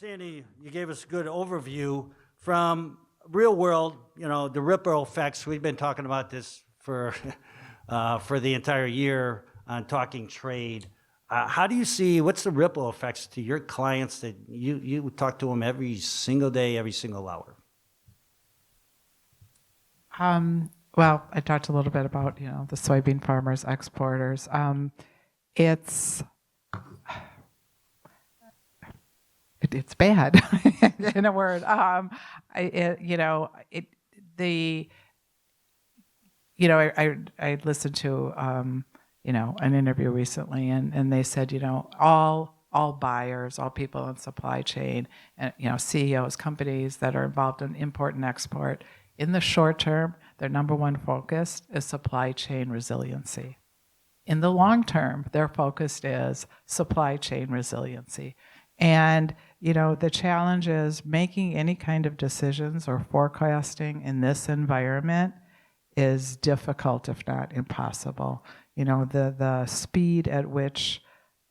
Sandy, you gave us a good overview from real world, the ripple effects. We've been talking about this for the entire year on Talking Trade. How do you see, what's the ripple effects to your clients that you talk to them every single day, every single hour? Well, I talked a little bit about, the soybean farmers, exporters. It's bad, in a word. I listened to, an interview recently, and they said, all buyers, all people in supply chain, and CEOs, companies that are involved in import and export, in the short term, their number one focus is supply chain resiliency. In the long term, their focus is supply chain resiliency. And, the challenge is making any kind of decisions or forecasting in this environment is difficult, if not impossible. The speed at which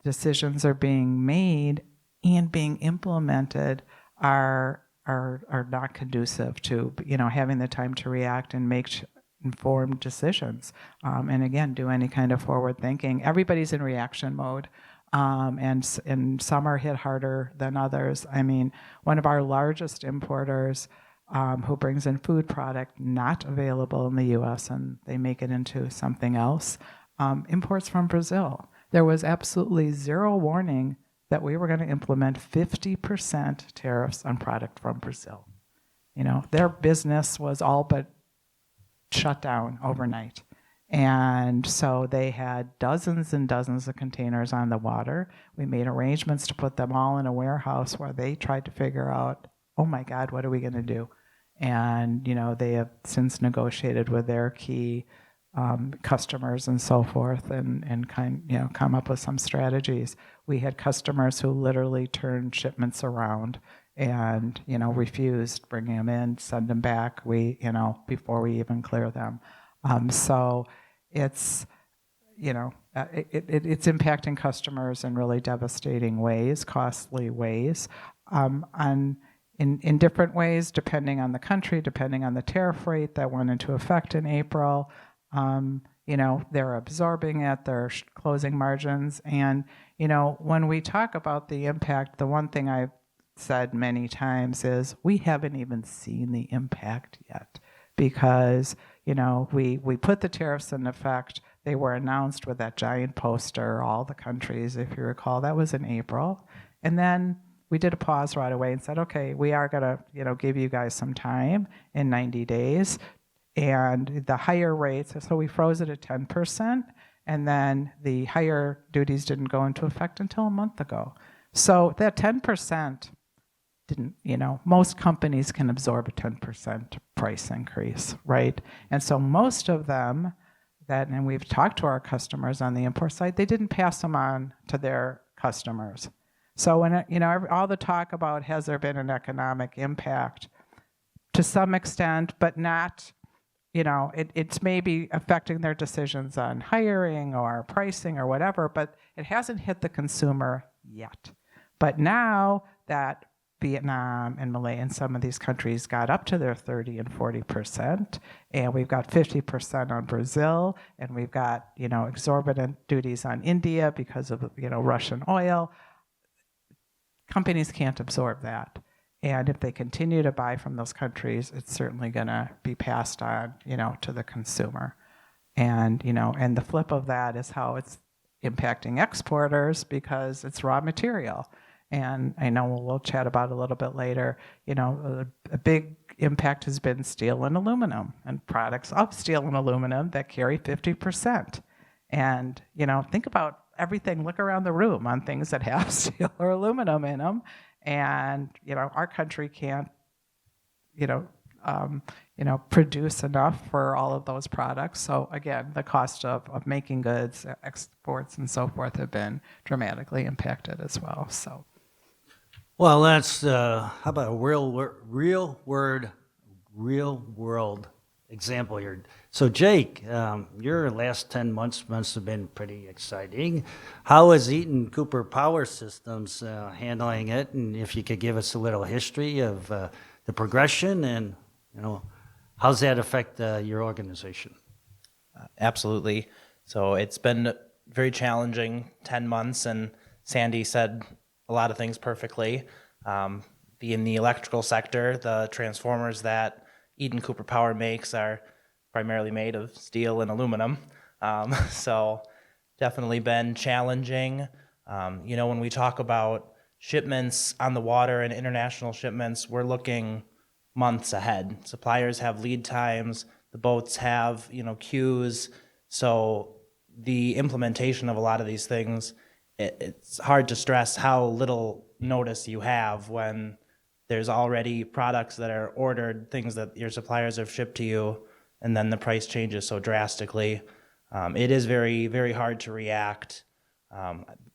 decisions are being made and being implemented are not conducive to, having the time to react and make informed decisions. And again, do any kind of forward thinking. Everybody's in reaction mode. And some are hit harder than others. I mean, one of our largest importers who brings in food product not available in the U.S. and they make it into something else, imports from Brazil. There was absolutely zero warning that we were going to implement 50% tariffs on product from Brazil. Their business was all but shut down overnight. And so they had dozens and dozens of containers on the water. We made arrangements to put them all in a warehouse where they tried to figure out, oh my God, what are we going to do? And, they have since negotiated with their key customers and so forth and come up with some strategies. We had customers who literally turned shipments around and, refused bringing them in, send them back, before we even clear them. So it's, it's impacting customers in really devastating ways, costly ways, in different ways, depending on the country, depending on the tariff rate that went into effect in April. They're absorbing it, they're closing margins. And, when we talk about the impact, the one thing I've said many times is we haven't even seen the impact yet because, we put the tariffs in effect. They were announced with that giant poster, all the countries, if you recall. That was in April. And then we did a pause right away and said, okay, we are going to, give you guys some time in 90 days. And the higher rates, so we froze it at 10%, and then the higher duties didn't go into effect until a month ago. So that 10% didn't, most companies can absorb a 10% price increase, right? And so most of them and we've talked to our customers on the import side, they didn't pass them on to their customers. So when, all the talk about has there been an economic impact to some extent, but not, it's maybe affecting their decisions on hiring or pricing or whatever, but it hasn't hit the consumer yet. But now that Vietnam and Malay and some of these countries got up to their 30 and 40%, and we've got 50% on Brazil, and we've got, exorbitant duties on India because of, Russian oil. Companies can't absorb that. And if they continue to buy from those countries, it's certainly going to be passed on, to the consumer. And, and the flip of that is how it's impacting exporters because it's raw material. And I know we'll chat about it a little bit later. A big impact has been steel and aluminum and products of steel and aluminum that carry 50%. And, think about everything, look around the room on things that have steel or aluminum in them. And, our country can't, produce enough for all of those products. So again, the cost of making goods, exports and so forth have been dramatically impacted as well, so. Well, that's, how about a real world example here. So Jake, your last 10 months must have been pretty exciting. How is Eaton Cooper Power Systems handling it? And if you could give us a little history of the progression and, how's that affect your organization? Absolutely. So it's been very challenging 10 months, and Sandi said a lot of things perfectly. In the electrical sector, the transformers that Eaton Cooper Power makes are primarily made of steel and aluminum. So definitely been challenging. When we talk about shipments on the water and international shipments, we're looking months ahead. Suppliers have lead times, the boats have, queues. So the implementation of a lot of these things, it's hard to stress how little notice you have when there's already products that are ordered, things that your suppliers have shipped to you, and then the price changes so drastically. It is very, very hard to react.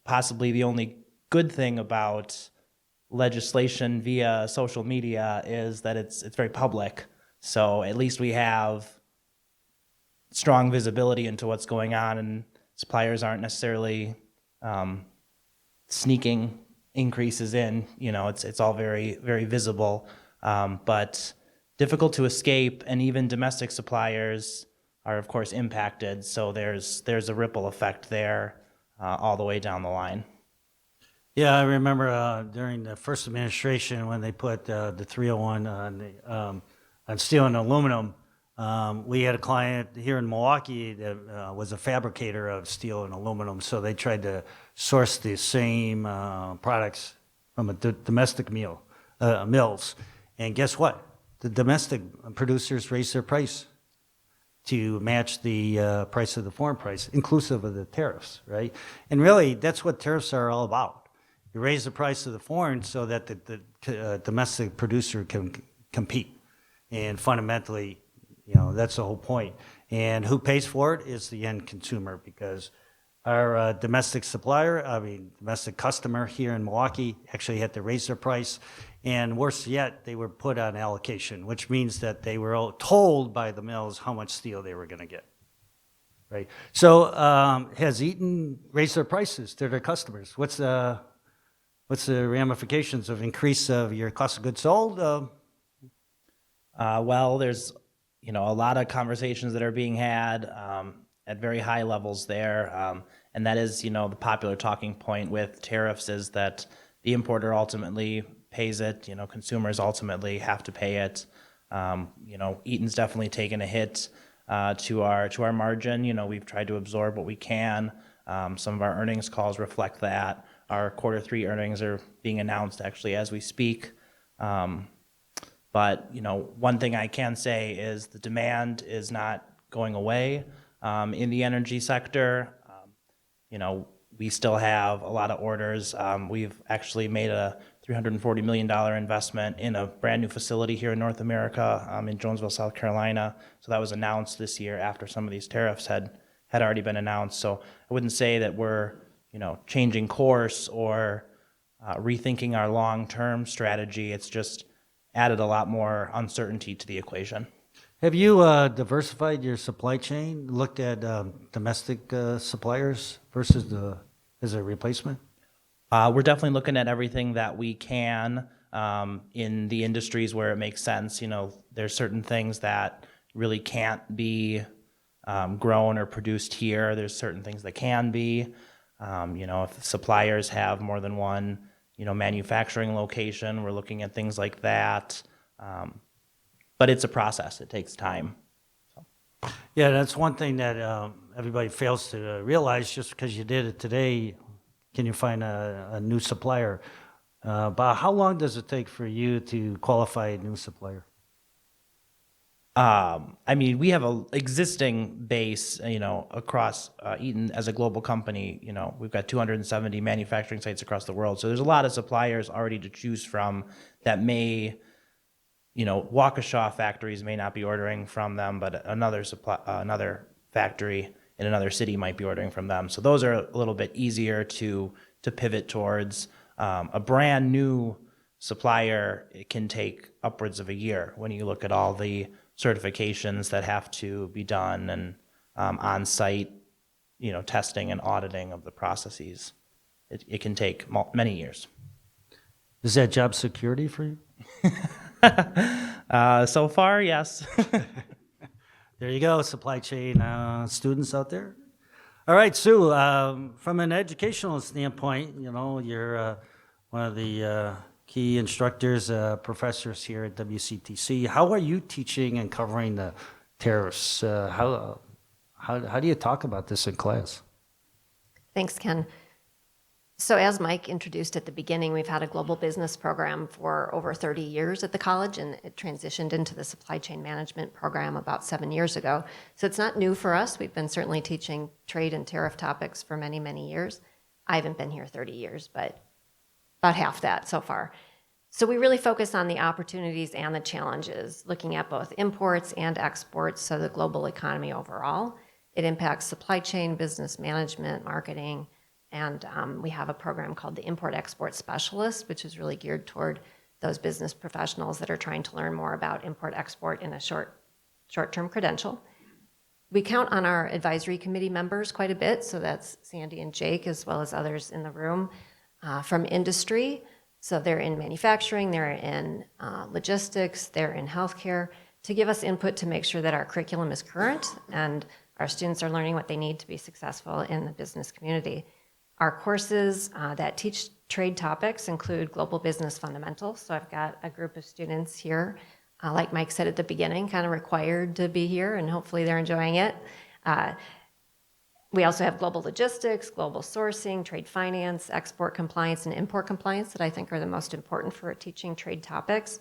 Possibly the only good thing about legislation via social media is that it's very public. So at least we have strong visibility into what's going on, and suppliers aren't necessarily sneaking increases in. It's all very, very visible, but difficult to escape, and even domestic suppliers are of course impacted. So there's a ripple effect there all the way down the line. Yeah, I remember during the first administration when they put the 301 on steel and aluminum. We had a client here in Milwaukee that was a fabricator of steel and aluminum, so they tried to source the same products from domestic mills. And guess what? The domestic producers raised their price to match the price of the foreign price, inclusive of the tariffs, right? And really, that's what tariffs are all about. You raise the price of the foreign so that the domestic producer can compete. And fundamentally, that's the whole point. And who pays for it is the end consumer, because our domestic customer here in Milwaukee actually had to raise their price. And worse yet, they were put on allocation, which means that they were all told by the mills how much steel they were going to get. Right. So has Eaton raised their prices to their customers? What's the ramifications of increase of your cost of goods sold? Well, there's a lot of conversations that are being had at very high levels there, and that is the popular talking point with tariffs is that the importer ultimately pays it. Consumers ultimately have to pay it. Eaton's definitely taken a hit to our margin. We've tried to absorb what we can. Some of our earnings calls reflect that. Our Q3 earnings are being announced actually as we speak. But one thing I can say is the demand is not going away in the energy sector. We still have a lot of orders. We've actually made a $340 million investment in a brand new facility here in North America in Jonesville, South Carolina. So that was announced this year after some of these tariffs had already been announced. So I wouldn't say that we're changing course or rethinking our long-term strategy. It's just added a lot more uncertainty to the equation. Have you diversified your supply chain, looked at domestic suppliers versus as a replacement? We're definitely looking at everything that we can in the industries where it makes sense. There's certain things that really can't be grown or produced here. There's certain things that can be. If suppliers have more than one, manufacturing location, we're looking at things like that. But it's a process. It takes time. So. Yeah, that's one thing that everybody fails to realize. Just because you did it today, can you find a new supplier? But how long does it take for you to qualify a new supplier? We have an existing base, across Eaton as a global company. We've got 270 manufacturing sites across the world. So there's a lot of suppliers already to choose from that may, Waukesha factories may not be ordering from them, but another factory in another city might be ordering from them. So those are a little bit easier to pivot towards. A brand new supplier, it can take upwards of a year when you look at all the certifications that have to be done, and on-site, testing and auditing of the processes. It can take many years. Is that job security for you? So far, yes. There you go, supply chain students out there. All right, Sue, from an educational standpoint, you're one of the key instructors, professors here at WCTC. How are you teaching and covering the tariffs? How do you talk about this in class? Thanks, Ken. So as Mike introduced at the beginning, we've had a global business program for over 30 years at the college, and it transitioned into the supply chain management program about 7 years ago. So it's not new for us. We've been certainly teaching trade and tariff topics for many, many years. I haven't been here 30 years, but about half that so far. So we really focus on the opportunities and the challenges, looking at both imports and exports, so the global economy overall. It impacts supply chain, business management, marketing, and we have a program called the Import-Export Specialist, which is really geared toward those business professionals that are trying to learn more about import-export in a short-term credential. We count on our advisory committee members quite a bit, so that's Sandi and Jake, as well as others in the room from industry. So they're in manufacturing, they're in logistics, they're in healthcare, to give us input to make sure that our curriculum is current and our students are learning what they need to be successful in the business community. Our courses that teach trade topics include Global Business Fundamentals. So I've got a group of students here, like Mike said at the beginning, kind of required to be here, and hopefully they're enjoying it. We also have global logistics, global sourcing, trade finance, export compliance, and import compliance that I think are the most important for teaching trade topics.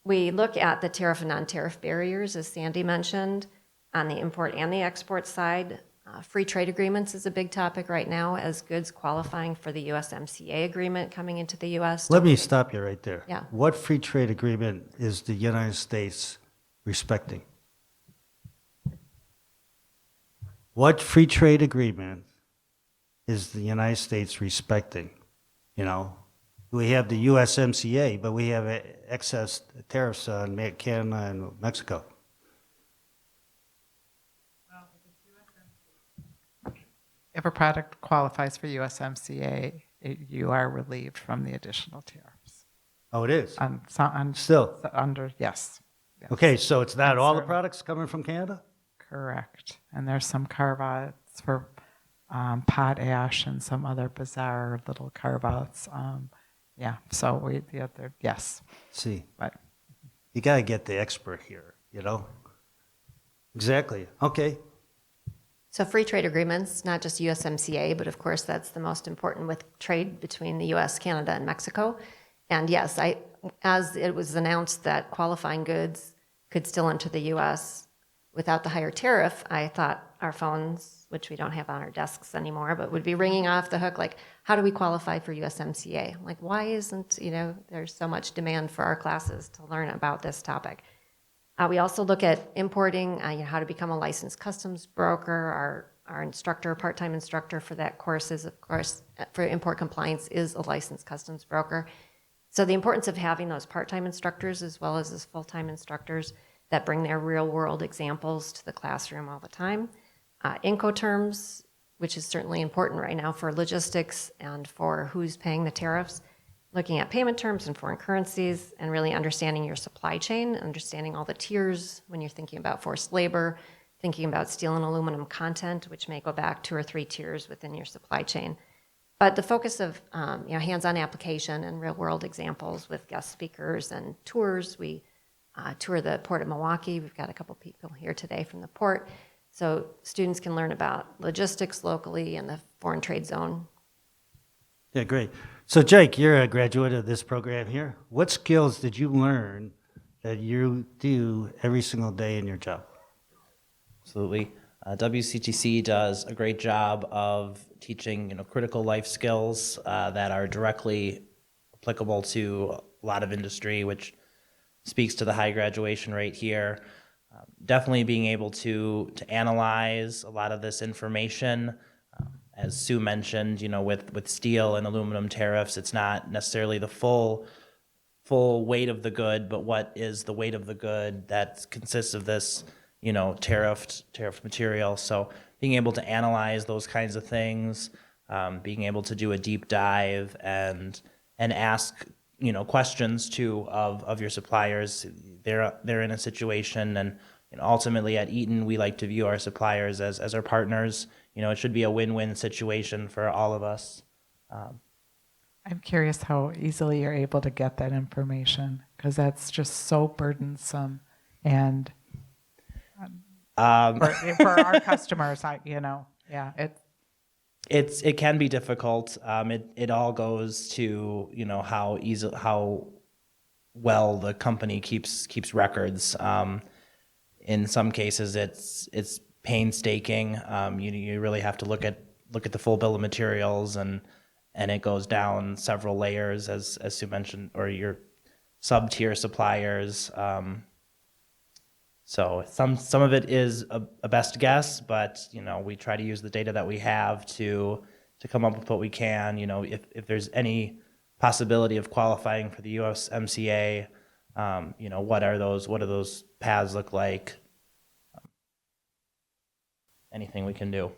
We look at the tariff and non-tariff barriers, as Sandi mentioned, on the import and the export side. Free trade agreements is a big topic right now as goods qualifying for the USMCA agreement coming into the U.S. Let me stop you right there. Yeah. What free trade agreement is the United States respecting? What free trade agreement is the United States respecting? We have the USMCA, but we have excess tariffs on Canada and Mexico. If a product qualifies for USMCA, you are relieved from the additional tariffs. Oh, it is? Still? Yes. Okay, so it's not all the Certainly. products coming from Canada? Correct. And there's some carve-outs for potash and some other bizarre little carve-outs. So yes. See, But you got to get the expert here, Exactly. Okay. So free trade agreements, not just USMCA, but of course that's the most important with trade between the US, Canada, and Mexico. And yes, as it was announced that qualifying goods could still enter the US without the higher tariff, I thought our phones, which we don't have on our desks anymore, but would be ringing off the hook, like, how do we qualify for USMCA? Like, why isn't, there's so much demand for our classes to learn about this topic? We also look at importing, how to become a licensed customs broker. Our instructor, part-time instructor for that course is, of course, for import compliance, is a licensed customs broker. So the importance of having those part-time instructors as well as full-time instructors that bring their real-world examples to the classroom all the time. Incoterms, which is certainly important right now for logistics and for who's paying the tariffs. Looking at payment terms and foreign currencies, and really understanding your supply chain, understanding all the tiers when you're thinking about forced labor, thinking about steel and aluminum content, which may go back 2 or 3 tiers within your supply chain. But the focus of hands-on application and real-world examples with guest speakers and tours. We tour the port of Milwaukee. We've got a couple people here today from the port. So students can learn about logistics locally and the foreign trade zone. Yeah, great. So, Jake, you're a graduate of this program here. What skills did you learn that you do every single day in your job? Absolutely. WCTC does a great job of teaching, critical life skills that are directly applicable to a lot of industry, which speaks to the high graduation rate here. Definitely being able to analyze a lot of this information. As Sue mentioned, with steel and aluminum tariffs, it's not necessarily the full full weight of the good, but what is the weight of the good that consists of this, tariffed material. So being able to analyze those kinds of things, being able to do a deep dive and ask, questions too of your suppliers. They're in a situation, and ultimately at Eaton, we like to view our suppliers as our partners. It should be a win-win situation for all of us. I'm curious how easily you're able to get that information, because that's just so burdensome. And for our customers, it can be difficult. It all goes to how well the company keeps records. In some cases, it's painstaking. You really have to look at the full bill of materials, and it goes down several layers, as Sue mentioned, or your sub-tier suppliers. So some of it is a best guess, but we try to use the data that we have to come up with what we can. If there's any possibility of qualifying for the USMCA, what do those paths look like? Anything we can do.